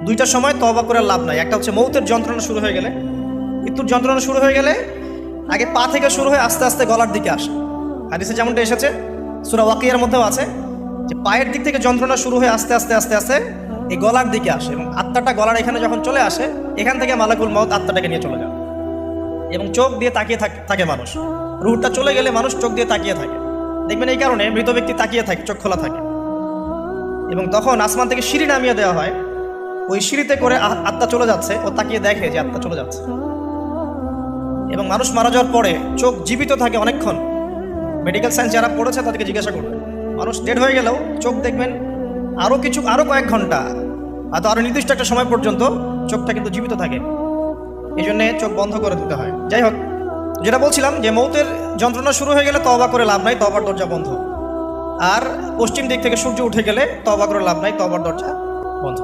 দুইটার সময় তওবা করে লাভ নাই। একটা হচ্ছে মৌতের যন্ত্রণা শুরু হয়ে গেলে, মৃত্যুর যন্ত্রণা শুরু হয়ে গেলে আগে পা থেকে শুরু হয়ে আস্তে আস্তে গলার দিকে আসে। হাদিসে যেমনটা এসেছে, সূরা ওয়াকিয়ার মধ্যেও আছে যে পায়ের দিক থেকে যন্ত্রণা শুরু হয়ে আস্তে আস্তে আস্তে আস্তে এই গলার দিকে আসে, এবং আত্মাটা গলার এখানে যখন চলে আসে, এখান থেকে মালাকুল মউত আত্মাটাকে নিয়ে চলে যায় এবং চোখ দিয়ে তাকিয়ে থাকে মানুষ। রুহটা চলে গেলে মানুষ চোখ দিয়ে তাকিয়ে থাকে, দেখবেন এই কারণে মৃত ব্যক্তি তাকিয়ে থাকে, চোখ খোলা থাকে। এবং তখন আসমান থেকে সিঁড়ি নামিয়ে দেওয়া হয়, ওই সিঁড়িতে করে আত্মা চলে যাচ্ছে, ও তাকিয়ে দেখে যে আত্মা চলে যাচ্ছে। এবং মানুষ মারা যাওয়ার পরে চোখ জীবিত থাকে অনেকক্ষণ। মেডিকেল সায়েন্স যারা পড়েছে তাদেরকে জিজ্ঞাসা করবে, মানুষ ডেড হয়ে গেলেও চোখ দেখবেন আরও কয়েক ঘন্টা, হয়তো আরও নির্দিষ্ট একটা সময় পর্যন্ত চোখটা কিন্তু জীবিত থাকে। এই জন্যে চোখ বন্ধ করে দিতে হয়। যাই হোক, যেটা বলছিলাম যে মৌতের যন্ত্রণা শুরু হয়ে গেলে তওবা করে লাভ নাই, তওবার দরজা বন্ধ। আর পশ্চিম দিক থেকে সূর্য উঠে গেলে তওবা করে লাভ নাই, তওবার দরজা বন্ধ।